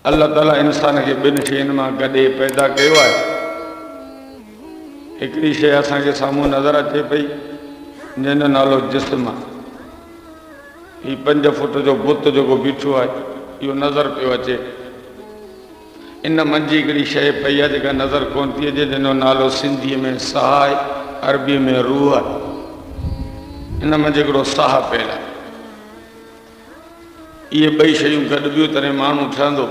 अल्लाह ताला इंसान के बिन शयुनि मां गॾे पैदा कयो आहे। हिकिड़ी शइ असांखे साम्हूं नज़र अचे पई जंहिंजो नालो जिस्म आहे। हीउ 5 फुट जो बुत जेको बीठो आहे इहो नज़र पियो अचे। इन मंझि हिकिड़ी शइ पई आहे जेका नज़र कोन थी अचे, जंहिंजो नालो सिंधीअ में साह आहे, अरबीअ में रूह आहे। इन मंझि हिकिड़ो साह पियल आहे। इहे ॿई शयूं गॾिबियूं तॾहिं माण्हू ठहंदो।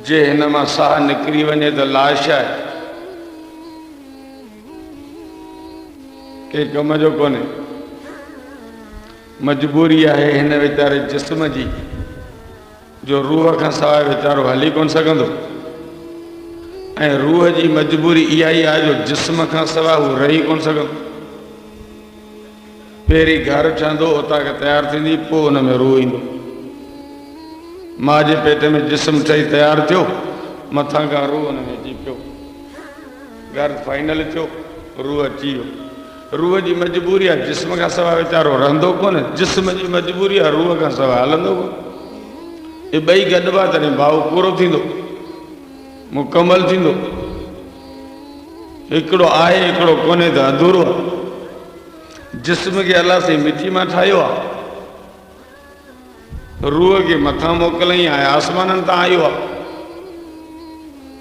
जे हिन मां साह निकिरी वञे त लाश आहे, के कम जो कोन्हे। मजबूरी आहे हिन वीचारे जिस्म जी, जो रूह खां सवाइ वीचारो हली कोन सघंदो। ऐं रूह जी मजबूरी इहा ई आहे जो जिस्म खां सवाइ हू रही कोन सघंदो। पहिरीं घर ठहंदो, उतां खे तयारु थींदी, पोइ हुन में रूह ईंदो। माउ जे पेट में जिस्म ठही तयारु थियो, मथां खां रूह हुन में अची पियो, घर फाइनल थियो, रूह अची वियो। रूह जी मजबूरी आहे, जिस्म खां सवाइ वीचारो रहंदो कोन। जिस्म जी मजबूरी आहे, रूह खां सवाइ हलंदो कोन। इहे ॿई गॾिबा तॾहिं भाउ पूरो थींदो, मुकमल थींदो। हिकिड़ो आहे, हिकिड़ो कोन्हे त अधूरो आहे। जिस्म खे अलाह साईं मिटी मां ठाहियो आहे, रूह खे मथां मोकिलई आहे, आसमाननि तां आयो आहे।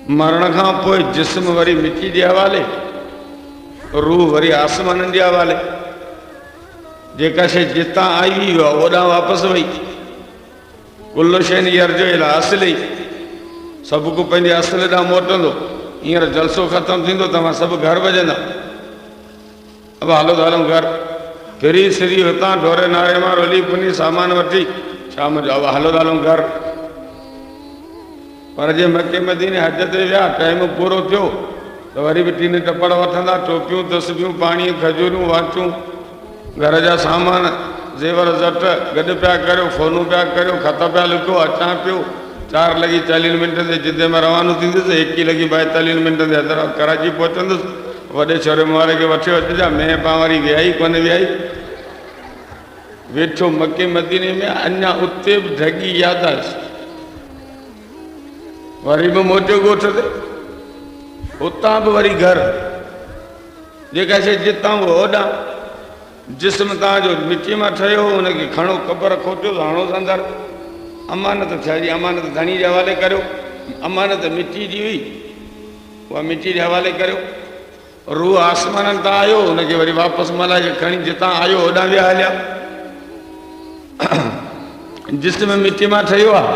मरण खां पोइ जिस्म वरी मिटी जे हवाले, रूह वरी आसमाननि जे हवाले। जेका शइ जितां आई हुई ओॾां वापसि वई। कुल शइ यर्जो इला असली, सभु को पंहिंजे असुल ॾांहुं मोटंदो। हींअर जलसो ख़तमु थींदो, तव्हां सभु घर भॼंदा। अब हलो त हलूं घर, फिरी सिरी हुतां ढोरे नारे मां रोली पुनी सामान वठी शाम जो अब हलो त हलूं घर। पर जे मके मदीने हज ते विया, टाइम पूरो थियो त वरी बि टीन टपड़ वठंदा, टोपियूं, तस्बियूं, पाणी, खजूरियूं, वाचूं, घर जा सामान, ज़ेवर ज़ट गॾु पिया करियो, फ़ोनूं पिया करियो, ख़त पिया लिखो, अचां पियो। 4:40 ते जिदे में रवानो थींदुसि, 1:42 ते हैदराबाद कराची पहुचंदुसि। वॾे छोरे वारे खे वठी अचिजा, मैं पाण वरी वियाई कोन वियाई, वेठो मके मदीने में। अञा उते बि ढगी यादि, वरी बि मोटियो ॻोठ ते, उतां बि वरी घर। जेका शइ जितां उहो ओॾां। जिस्म तव्हांजो मिटीअ मां ठहियो, हुनखे खणो, क़बर खोटियो, हणो अंदरि, अमानत थिया। अमानत धणी जे हवाले करियो। अमानत मिटी जी हुई, उहा मिटी जे हवाले करियो। रूह आसमाननि तां आयो, हुनखे वरी वापसि मलाए खणी जितां आयो होॾां विया हलिया। जिस्म मिटी मां ठहियो आहे।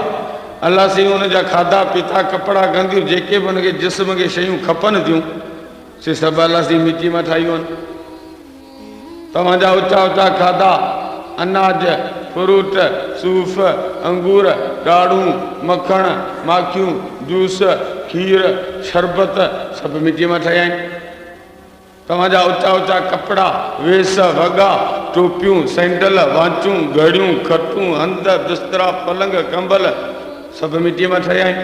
अलाह साईं हुनजा खाधा पीता, कपिड़ा, गंदियूं, जेके बि हुनखे जिस्म खे शयूं खपनि थियूं, से सभु अलाह साईं मिटी मां ठाहियूं आहिनि। तव्हांजा ऊचा ऊचा खाधा, अनाज, फ्रूट, सूफ़, अंगूर, ॾाढ़ूं, मखण, माखियूं, जूस, खीर, शरबत, सभु मिटी मां ठहिया आहिनि। तव्हांजा ऊचा ऊचा कपिड़ा, वेस, वॻा, टोपियूं, सैंडल, वाचूं, घड़ियूं, खटूं, हंध, बिस्तरा, पलंग, कंबल, सभु मिटीअ मां ठहिया आहिनि।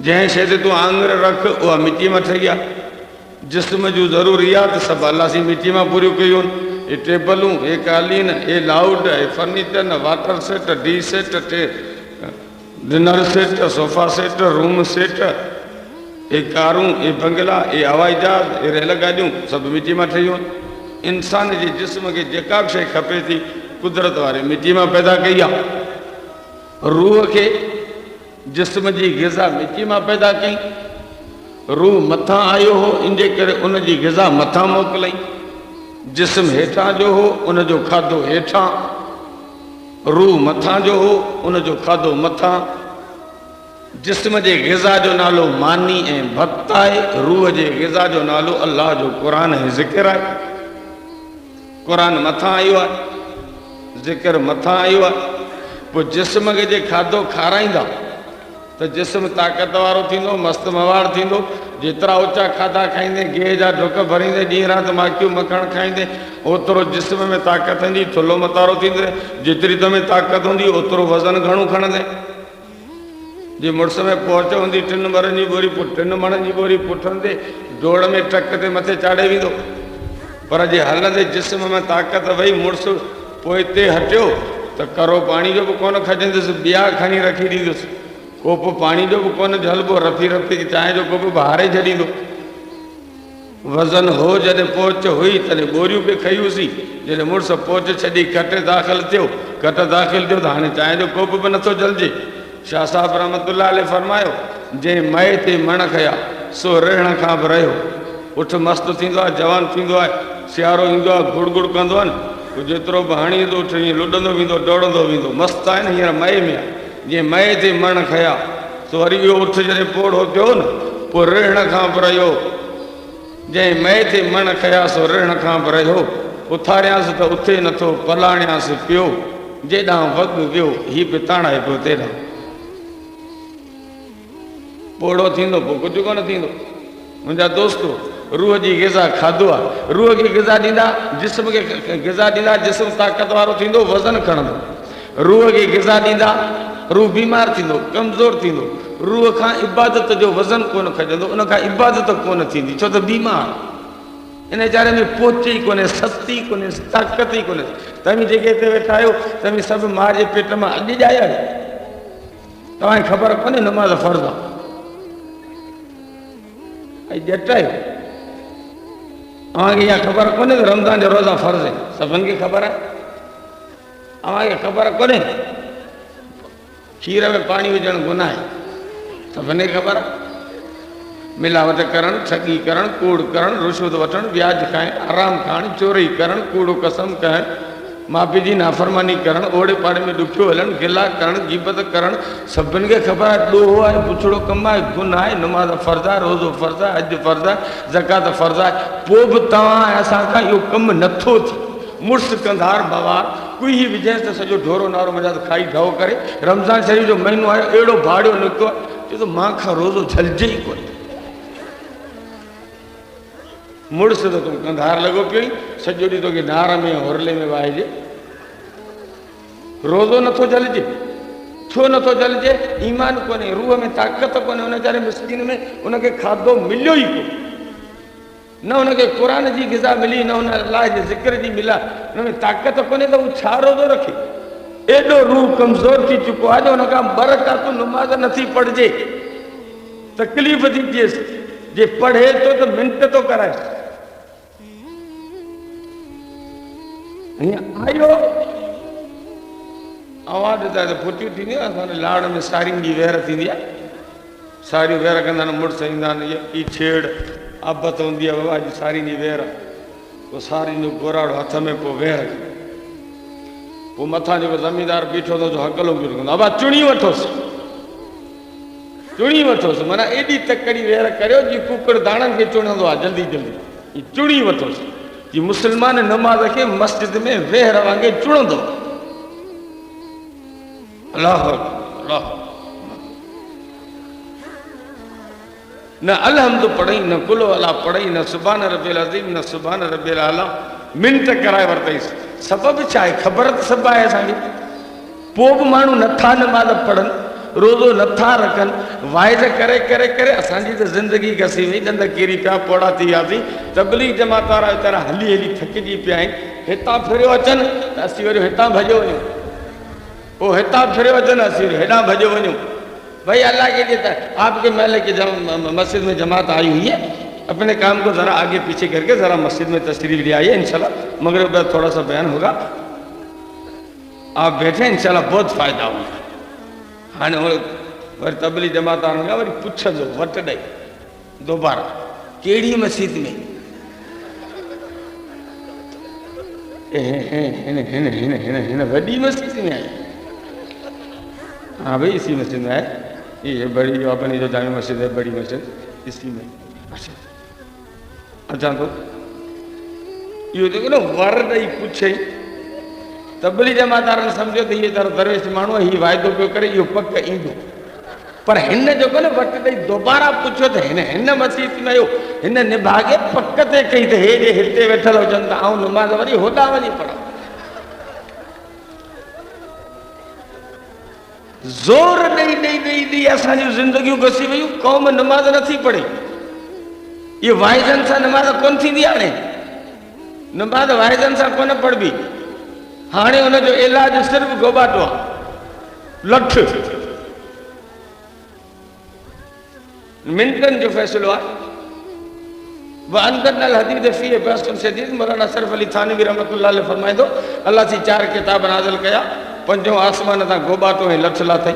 जंहिं शइ ते तूं आङुर रख, उहा मिटीअ मां ठही आहे। जिस्म जूं ज़रूरियात सभु अलाह साईं मिटीअ मां पूरियूं कयूं आहिनि। हे टेबलूं, हे कालीन, हे लाउड, हे फर्नीचर, वाटर सेट, डी set, dinner set, sofa set, room set, हे कारूं, हे बंगला, हे हवाई जहाज, हे रेल गाॾियूं, सभु मिटी मां ठहियूं आहिनि। इंसान जे जिस्म खे जेका बि शइ खपे थी, कुदरत वारे मिटी मां पैदा कई आहे। रूह खे जिस्म जी ग़िज़ा मिटी मां पैदा कई। रूह मथां आयो हो, इन जे करे उन जी ग़िज़ा मथां मोकिलई। जिस्म हेठां जो हो, उन जो खाधो हेठां। रूह मथां जो हो, उन जो खाधो मथां। जिस्म जे ग़िज़ा जो नालो मानी ऐं भत आहे। रूह जे ग़िज़ा जो नालो अल्लाह जो क़ुरान ऐं ज़िक्र आहे। क़ुरान मथां आयो आहे, ज़िक्र मथां आयो आहे। पोइ जिस्म खे जे खाधो खाराईंदा त जिस्म ताक़त वारो थींदो, मस्तु मवाड़ थींदो। जेतिरा ऊचा खाधा खाईंदे, गेह जा ढुक भरींदे, ॾींहुं राति माखियूं मखण खाईंदे, ओतिरो जिस्म में ताक़त ईंदी, थुल्हो मतारो थींदे। जेतिरी तोमें ताक़त हूंदी, ओतिरो वज़न घणो खणंदे। जे मुड़ुस में पहुच हूंदी 3 मणनि जी बोरी, 3 मणनि जी बोरी पुठंदे डोड़ में टक ते मथे चाढ़े वेंदो। पर जे हलंदे जिस्म में ताक़त वई, मुड़ुस पोइ हिते हटियो तो करो पानी जो भी कोन खजंदुसि, ॿिया खणी रखी ॾींदुसि, कोप पानी जो भी कोन झलबो, रफी रफी चांहि जो कोप बहारे छॾींदो। वज़न हो जॾहिं पहुच हुई तॾहिं ॿोरियूं बि खयूंसीं, जॾहिं मुड़ुस पहुच छॾी कट दाख़िल थियो त हाणे चांहि जो कोप बि नथो जलिजे। शाह साहब रहमतुल्लाह अलैह फरमायो, जंहिं मए ते मण खया सो रहण खां बि रहियो। उठ मस्तु थींदो आहे, जवान थींदो आहे, सियारो ईंदो आहे, गुड़ गुड़ कंदो आहे न, जेतिरो बि हणींदो उठ ईअं लुॾंदो वेंदो, डोड़ंदो वेंदो, मस्तु आहे न। हींअर मए में आहे, जीअं मए ते मण खया सो वरी इहो उठ जॾहिं पोड़ो थियो न, पोइ रहण खां बि रहियो। जंहिं मए ते मण खया सो रहण खां बि रहियो। उथारियांसि त उथे नथो, पलाणियांसि पियो, जेॾां वॻ वियो हीउ बि ताणाए पियो तेॾां। पोड़ो थींदो पोइ कुझु कोन थींदो। मुंहिंजा दोस्तो रूह जी ग़िज़ा खाधो आहे, रूह खे ग़िज़ा ॾींदा, जिस्म खे ग़िज़ा ॾींदा, जिस्म ताक़त वारो थींदो, वज़न खणंदो। रूह खे ग़िज़ा ॾींदा, रूह बीमार थींदो, कमज़ोर थींदो। रूह खां इबादत जो वज़न कोन खजंदो, उन खां इबादत कोन थींदी, छो त बीमार। इन वीचारे में पहुच ई कोन्हे, सस्ती कोन्हे, ताक़त ई कोन्हे। तव्हीं जेके हिते वेठा आहियो, तव्हीं सभु माउ जे पेट मां अॼु ॼाया आहियो। तव्हांखे ख़बर कोन्हे नमाज़ फ़र्ज़ु आहे, ऐं ॼट आहियो। तव्हांखे इहा ख़बर कोन्हे त रमज़ान जो रोज़ा फ़र्ज़ु आहिनि, सभिनि खे ख़बर आहे। तव्हांखे ख़बर कोन्हे खीर में पाणी विझणु गुनाह आहे, सभिनी खे ख़बर आहे। मिलावट करणु, ठगी करणु, कूड़ करणु, रिश्वत वठणु, ब्याज खाइणु, आराम खाइणु, चोरी करणु, कूड़ो कसम करणु, माउ पीउ जी नाफ़रमानी करणु, ओड़े पाड़े में ॾुखियो हलणु, गिला करणु, गीबत करणु, सभिनि खे ख़बर आहे। ॾोहो आहे, पुछड़ो कमु आहे, गुनाह आहे। नमाज़ फ़र्ज़ु आहे, रोज़ो फ़र्ज़ु आहे, हज फ़र्ज़ु आहे, ज़कात फ़र्ज़ु आहे। पोइ बि तव्हां असांखां इहो कमु नथो थिए। मुड़ुस कंधार बवार कुई विझेसि त सॼो ढोरो नारो मज़ा खाई ढो करे। रमज़ान शरीफ़ जो महीनो आयो, अहिड़ो भाड़ियो निकितो आहे, चए थो मां खां रोज़ो झलिजे ई कोन्हे। मुड़ुस त तूं कंधार लॻो पियो ई, सॼो ॾींहुं तोखे नार में हुरले में वाहिजे, रोज़ो नथो झलिजे। छो नथो झलिजे? ईमान कोन्हे, रूह में ताक़त कोन्हे। उन वीचारे मिस्किन में उनखे खाधो मिलियो ई कोन्हे, न हुनखे क़ुर जी ग़िज़ा मिली, न हुन अलाह जे ज़िक्र जी मिला, हुन में ताक़त कोन्हे त हू छा रोज़ो रखे। एॾो रूह कमज़ोर थी चुको आहे जो हुनखां बरक़ातूं नमाज़ नथी पढ़िजे, तकलीफ़ थी थिएसि। जे पढ़े थो त मिंट थो कराए। आयो आवाज़ ॾिठा त फुटियूं थींदियूं, असांजे लाड़ में साड़ियुनि जी वेर थींदी आहे। साड़ियूं वेर कंदा आहिनि, मुड़ुस ईंदा आहिनि, ई छेड़ आबत हूंदी आहे, बाबा जी साड़ियुनि जी वेर। पोइ साड़ियुनि जो गोराड़ो हथ में, पोइ वेर, पोइ मथां जेको ज़मीनदार बीठो थो हकलो बीठो कंदो, बाबा चुणी वठोसि, चुणी वठोसि। माना एॾी तकड़ी वेर करियो जीअं कुकड़ दाणनि खे चुणंदो आहे, जल्दी जल्दी चुणी वठोसि। जी मुस्लमान नमाज़ खे मस्जिद में वेहर वांगुरु चुणंदो। अल्लाह अल्लाह, न अलहम्द पढ़ई, न कुलो अला पढ़ई, न सुभान रब्बिल अज़ीम, न सुभान रब्बिल आला। मिंट कराए वरितईसि। सबबु छा आहे? ख़बर त सभु आहे असांखे। पोइ बि माण्हू नथा नमाज़ पढ़नि, रोज़ो नथा रखनि, वाइद करे करे करे असांजी त ज़िंदगी घसी वई, ॾंद किरी पिया, पोड़ा थी वियासीं। तबलीग जमात वारा वीचारा हली हली थकिजी पिया आहिनि। हितां फिरियो अचनि त असीं वरी हितां भॼो वञूं, पोइ हितां फिरियो अचनि असीं वरी हेॾां भॼो वञूं। भाई अल्लाह के लिए आपके महल की मस्जिद में जमात आई हुई है, अपने काम को ज़रा आगे पीछे करके ज़रा मस्जिद में तशरीफ ले आइए, इंशाल्लाह मगरिब बाद थोड़ा सा बयान होगा, आप बैठे, इंशाल्लाह बहुत फ़ायदा होगा। हाँ वरी तबली जमात वारा वरी पुछंदो वट ॾेई दोबारा कहिड़ी मस्जिद में? हिन वॾी मस्जिद में आहे। हाँ भाई इसी मस्जिद में है, ये बड़ी जो अपनी जो जामी मस्जिद है, बड़ी मस्जिद इसी में। अच्छा तो इहो जेको न वर ॾेई पुछे, तबली जमात वारनि सम्झो त इहे दरवेश माण्हू आहे, हीउ वाइदो पियो करे, इहो पक ईंदो। पर हिन जेको न वट ॾेई दोबारा पुछो त हिन मस्जिद में आयो, हिन निभागे पक ते कई त हेॾे हिते वेठल हुजनि त आउं नमाज़ वरी होॾां वञी पढ़ां। ज़ोर ॾेई ॾेई ॾेई ॾेई असांजूं ज़िंदगियूं घसी वियूं। क़ौम नमाज़ नथी पढ़े, इहे वाइदनि सां नमाज़ कोन थींदी। हाणे नमाज़ वाइदनि सां कोन पढ़बी। हाणे उनजो इलाज सिर्फ़ गोबाटो आहे, लठ मिंटनि जो फ़ैसिलो आहे। वअंदरनल हदीद फ़ीहि बअसन शदीद, मौलाना शरफ अली थानवी रहमतुल्लाह अलैह फरमाईंदो, अल्लाह जी 4 किताब नाज़िल कया, पंजो आसमान तां गोबाटो ऐं लठ लाथई।